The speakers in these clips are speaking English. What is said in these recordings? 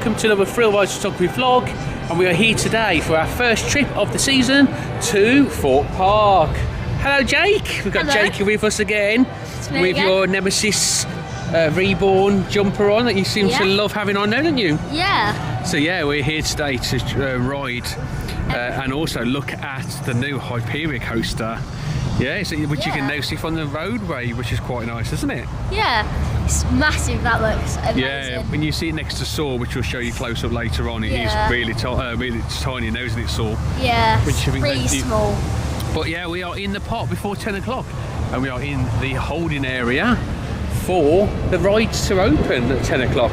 welcome to another Thrillridesphotography vlog, and we are here today for our first trip of the season to Thorpe Park. Hello Jake, we've got Jake with us again with your Nemesis Reborn jumper on that you seem to love having on now, don't you? Yeah. So yeah, we're here today to ride and also look at the new Hyperia coaster. Yeah, so, which you can now see from the roadway, which is quite nice, isn't it? Yeah, it's massive, that looks amazing. Yeah, when you see it next to Saw, which we'll show you close up later on, it is really tiny now, isn't it, Saw? Yeah, it's really small. But yeah, we are in the park before 10 o'clock and we are in the holding area for the rides to open at 10 o'clock.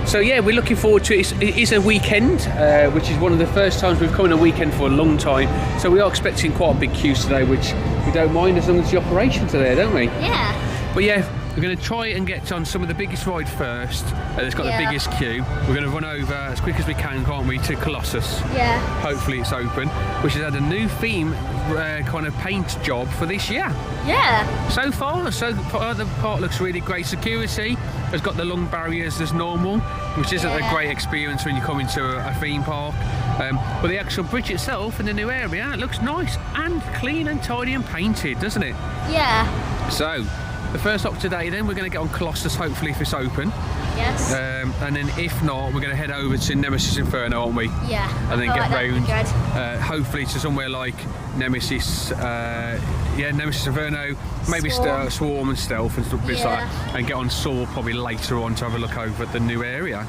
So yeah, we're looking forward to it. It is a weekend, which is one of the first times we've come in a weekend for a long time. So we are expecting quite a big queue today, which we don't mind as long as the operations are there, don't we? Yeah. But yeah, we're going to try and get on some of the biggest ride first. It's got the biggest queue. We're going to run over as quick as we can, can't we, to Colossus. Yeah. Hopefully it's open, which has had a new theme kind of paint job for this year. Yeah. So far, the park looks really great. Security has got the long barriers as normal, which isn't a great experience when you come into a theme park. But the actual bridge itself in the new area, it looks nice and clean and tidy and painted, doesn't it? Yeah. So, the first stop today then, we're going to get on Colossus, hopefully, if it's open. Yes. And then if not, we're going to head over to Nemesis Inferno, aren't we? Yeah. And then get round, hopefully to somewhere like Nemesis, Nemesis Inferno, maybe Swarm and Stealth and stuff like that, and get on Saw probably later on to have a look over at the new area.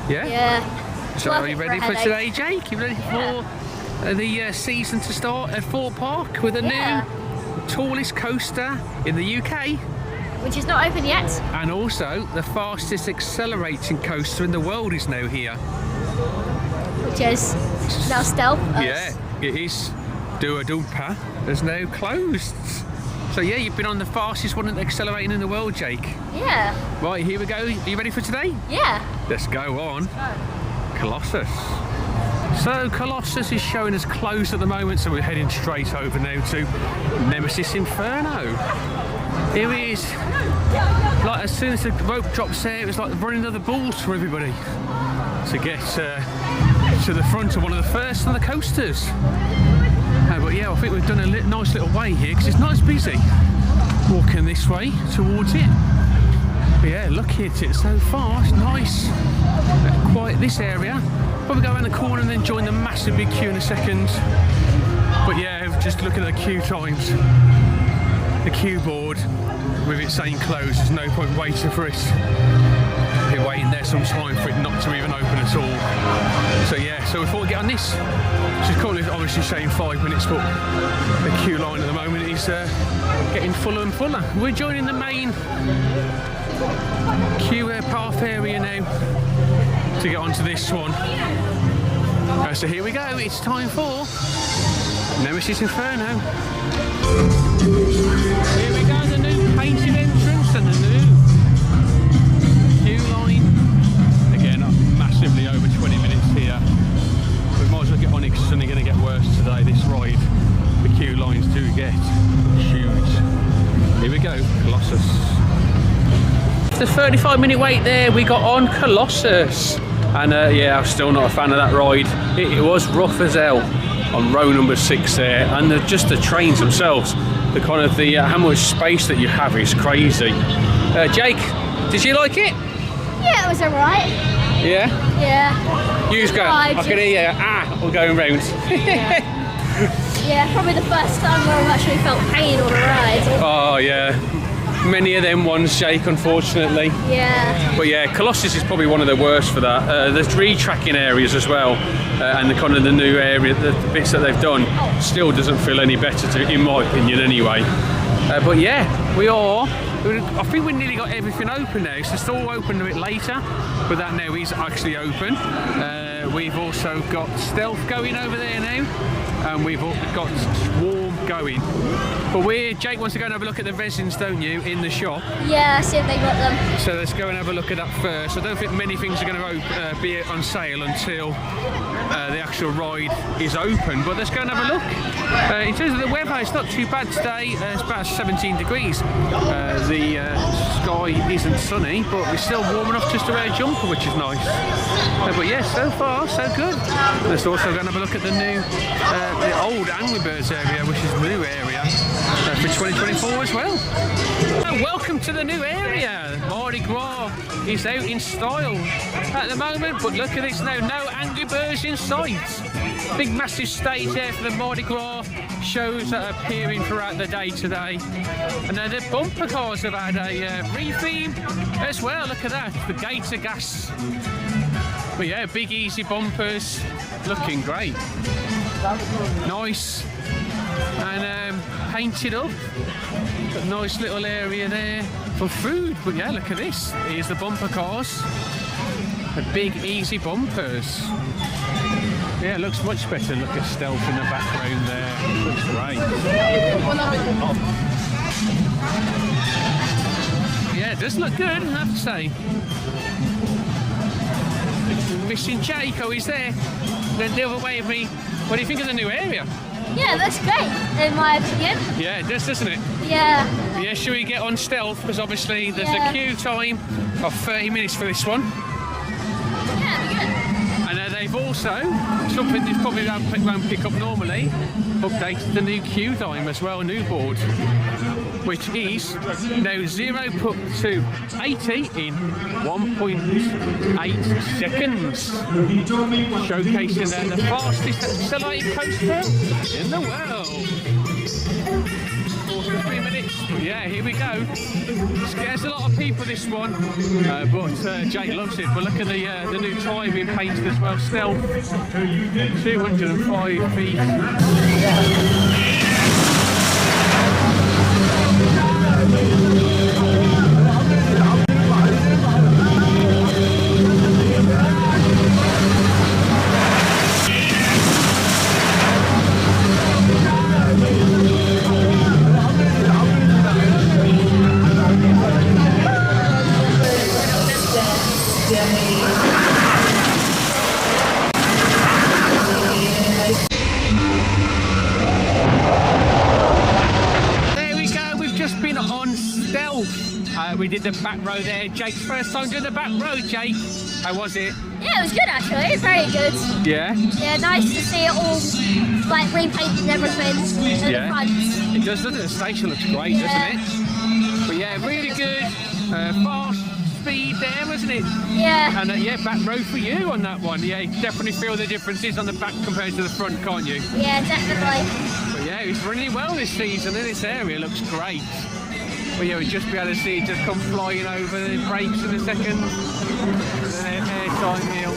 Yeah? Yeah. So are you ready for today, Jake? You ready for the season to start at Thorpe Park with a new tallest coaster in the UK? Which is not open yet. And also, the fastest accelerating coaster in the world is now here. Which is now Stealth. Yeah, it is. Dua-Dumpa is now closed. So yeah, you've been on the fastest one accelerating in the world, Jake. Yeah. Right, here we go. Are you ready for today? Yeah. Let's go on. Colossus. So Colossus is showing us closed at the moment, so we're heading straight over now to Nemesis Inferno. Here he is. Like as soon as the rope drops there, it was like running other balls for everybody to get to the front of one of the first on the coasters. But yeah, I think we've done a nice little way here because it's not as busy walking this way towards it. But yeah, look at it so far, it's nice. Quite this area. Probably go around the corner and then join the massive big queue in a second. But yeah, just looking at the queue times. The queue board with it saying closed, there's no point waiting for it. We're waiting there some time for it not to even open at all. So yeah, so we thought we'd get on this. She's currently obviously saying 5 minutes, but the queue line at the moment is getting fuller and fuller. We're joining the main queue path area now to get onto this one. So here we go, it's time for Nemesis Inferno. Here we go, the new painted entrance and the new queue line. Again, massively over 20 minutes here. We might as well get on it because it's only going to get worse today, this ride. The queue lines do get huge. Here we go, Colossus. After 35-minute wait there, we got on Colossus. And yeah, I'm still not a fan of that ride. It was rough as hell on row number 6 there, and just the trains themselves, the kind of how much space that you have is crazy. Jake, did you like it? Yeah, it was alright. Yeah? Yeah. You just go, I can hear you, we're going round. Yeah, probably the first time where I've actually felt pain on a ride. Oh yeah. Many of them ones, Jake, unfortunately. Yeah. But yeah, Colossus is probably one of the worst for that. There's retracking areas as well, and the kind of the new area, the bits that they've done, still doesn't feel any better, in my opinion, anyway. But yeah, I think we nearly got everything open now. So it's all open a bit later, but that now is actually open. we've also got stealth going over there now, and we've got swarm going. But Jake wants to go and have a look at the resins, don't you, in the shop? Yeah, see if they got them. So let's go and have a look at that first. I don't think many things are going to be on sale until the actual ride is open, but let's go and have a look. In terms of the weather, it's not too bad today. It's about 17 degrees. The sky isn't sunny, but it's still warm enough just to wear a jumper, which is nice. But yeah, so far so good. Let's also go and have a look at the new, the old Angry Birds area, which is the new area for 2024 as well. Welcome to the new area. Mardi Gras is out in style at the moment, but look at this now, no Angry Birds in sight. Big massive stage there for the Mardi Gras shows that are appearing throughout the day today. And then the bumper cars have had a re-theme as well. Look at that, the Gator Gas. But yeah, big easy bumpers, looking great. Nice. And painted up. Got a nice little area there for food. But yeah, look at this. Here's the bumper cars. The big easy bumpers. Yeah, it looks much better. Look at stealth in the background there. It looks great. Yeah, it does look good, I have to say. Missing Jake, oh, he's there. Then the other way of me. What do you think of the new area? Yeah, that's great, in my opinion. Yeah, it does, doesn't it? Yeah. Yeah, should we get on stealth? Because obviously there's a queue time of 30 minutes for this one. Yeah, it'd be good. And they've also, something they probably won't pick up normally, updated the new queue time as well, new board, which is now 0 to 80 in 1.8 seconds. Showcasing the fastest accelerated coaster in the world. 3 minutes. Yeah, here we go. Scares a lot of people, this one, but Jake loves it. But look at the new time being painted as well. Stealth, 205 feet. We did the back row there. Jake's first time doing the back row, Jake. How was it? Yeah, it was good actually. Very good. Yeah? Yeah, nice to see it all like repainted and everything. And the front. It does, doesn't it? The station looks great, doesn't it? But yeah, really good. Fast speed there, wasn't it? Yeah. And yeah, back row for you on that one. Yeah, you definitely feel the differences on the back compared to the front, can't you? Yeah, definitely. But yeah, it's running well this season, and this area looks great. But yeah, we'd just be able to see it just come flying over the brakes in a second. Air time wheel.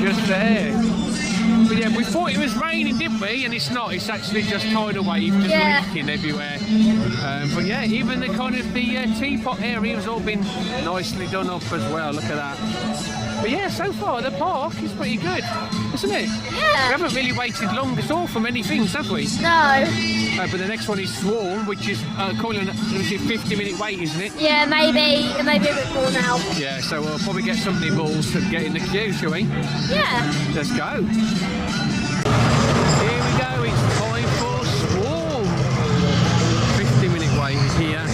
Just there. But yeah, we thought it was raining, didn't we? And it's not, it's actually just tidal wave, just leaking everywhere. But yeah, even the kind of the teapot area has all been nicely done up as well, look at that. But yeah, so far the park is pretty good, isn't it? Yeah. We haven't really waited long at all for many things, have we? No. But the next one is Swarm, which is calling a 50-minute wait, isn't it? Yeah, maybe a bit more now. Yeah, so we'll probably get some nibbles to get in the queue, shall we? Yeah. Let's go. Here we go, it's time for Swarm. 50-minute wait is here.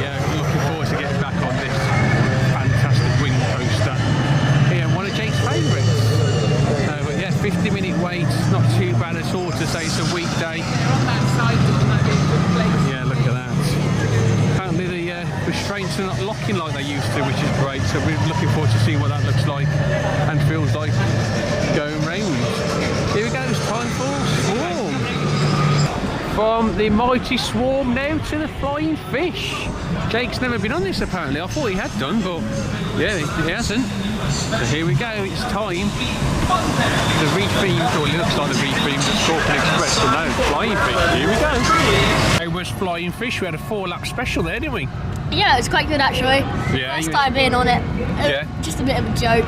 Yeah, looking forward to getting back on this fantastic wing coaster. Yeah, one of Jake's favourites. But yeah, 50-minute wait, not too bad at all to say it's a weekday. Yeah, look at that. Apparently the restraints are not locking like they used to, which is great. So we're looking forward to seeing what that looks like and feels like going round. Here we go, it's time for Swarm. From the mighty Swarm now to the Flying Fish. Jake's never been on this apparently. I thought he had done, but yeah, he hasn't. So here we go, it's time. The rethemed, or it looks like the rethemed Scorpion Express, but no, Flying Fish. Here we go. It was Flying Fish. We had a 4-lap special there, didn't we? Yeah, it was quite good actually. Yeah. First time being on it. Yeah. Just a bit of a joke.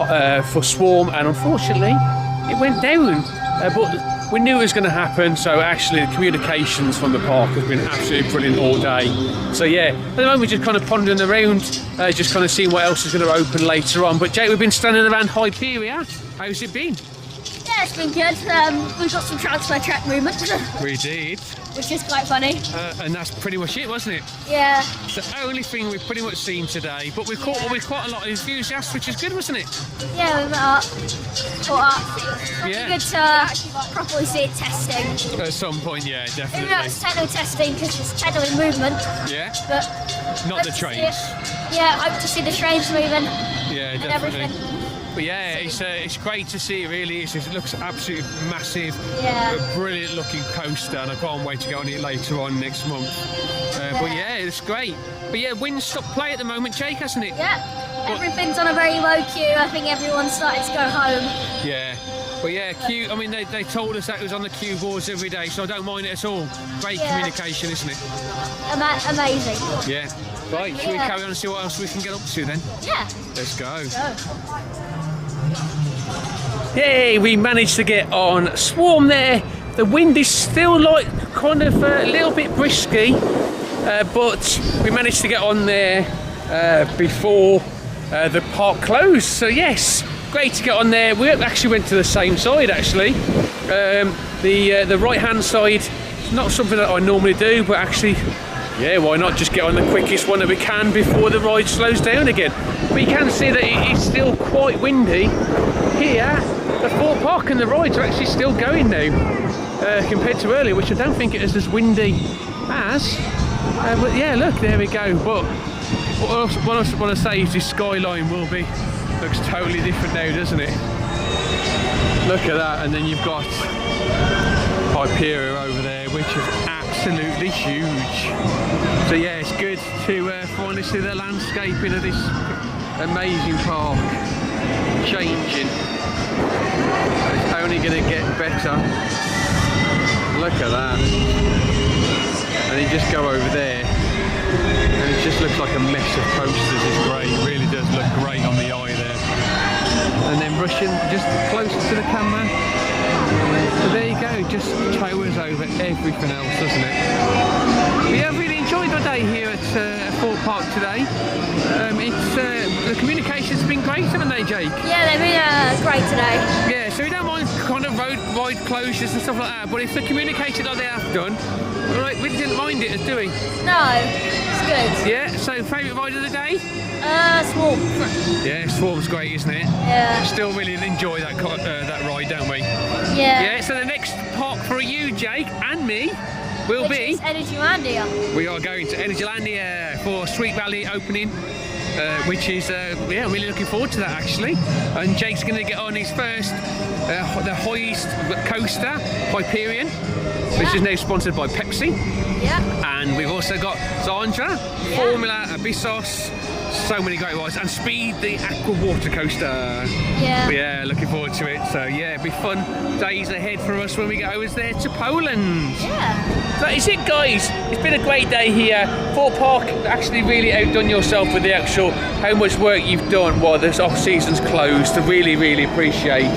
for Swarm, and unfortunately it went down. But we knew it was going to happen, so actually the communications from the park have been absolutely brilliant all day. So yeah, at the moment we're just kind of pondering around, just kind of seeing what else is going to open later on. But Jake, we've been standing around Hyperia. How's it been? Yeah, it's been good. We've got some transfer track movement. We did. Which is quite funny. And that's pretty much it, wasn't it? Yeah. It's the only thing we've pretty much seen today, but we've caught with quite a lot of enthusiasts, which is good, wasn't it? Yeah, we met up, caught up. Yeah. Good to properly see it testing. At some point, yeah, definitely. Maybe not techno testing because it's techno in movement. Yeah. But not the trains. Yeah, I hope to see the trains moving. Yeah, and definitely. Everything. But yeah, it's great to see. It really is. It looks absolutely massive. Yeah. A brilliant looking coaster, and I can't wait to go on it later on next month. But yeah, it's great. But yeah, wind stopped play at the moment, Jake, hasn't it? Yeah. Everything's on a very low queue. I think everyone's starting to go home. Yeah. But yeah, queue. I mean, they told us that it was on the queue boards every day, so I don't mind it at all. Great communication, isn't it? Amazing. Yeah. Right, should we carry on and see what else we can get up to then? Yeah. Let's go. Yay, we managed to get on Swarm there. The wind is still like kind of a little bit brisky, but we managed to get on there before the park closed. So yes, great to get on there. We actually went to the same side actually. The right hand side, not something that I normally do, but actually, yeah, why not just get on the quickest one that we can before the ride slows down again. But you can see that it is still quite windy here. The Thought Park and the rides are actually still going now compared to earlier, which I don't think it is as windy as. But yeah, look, there we go. But what I want to say is this skyline looks totally different now, doesn't it? Look at that, and then you've got Hyperia over there, which is absolutely huge. So yeah, it's good to finally see the landscaping of this amazing park changing. It's only going to get better. Look at that. And you just go over there and it just looks like a mess of posters. It's great, it really does look great on the eye there. And then rushing just closer to the camera. So there you go, just towers over everything else, doesn't it? We have really enjoyed our day here at Thought Park today. The communication's been great, haven't they, Jake? Yeah, they've been great today. Yeah, so we don't mind kind of ride closures and stuff like that, but if the communication that they have done, right, we didn't mind it, do we? No, it's good. Yeah, so favourite ride of the day? Swarm. Yeah, Swarm's great, isn't it? Yeah. Still really enjoy that ride, don't we? Yeah. Yeah, so the next park for you, Jake, and me, will be Energylandia. We are going to Energylandia for Sweet Valley opening, which is yeah, I'm really looking forward to that actually. And Jake's going to get on his first, the highest coaster, Hyperion, which is now sponsored by Pepsi. Yeah. And we've also got Zandra, Formula, Abyssos. So many great rides, and Speed, the aqua water coaster. Yeah. But yeah, looking forward to it. So yeah, it'll be fun days ahead for us when we go over there to Poland. Yeah. That is it, guys. It's been a great day here. Thought Park actually really outdone yourself with the actual how much work you've done while this off season's closed. To really, really appreciate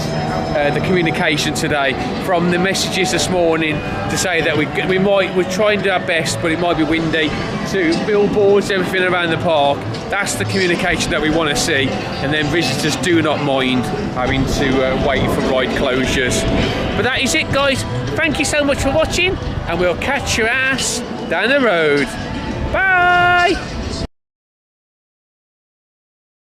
the communication today, from the messages this morning to say that we're trying to do our best, but it might be windy, to billboards, everything around the park. That's the communication that we want to see, and then visitors do not mind having to wait for ride closures. But that is it, guys. Thank you so much for watching, and we'll catch your ass down the road. Bye!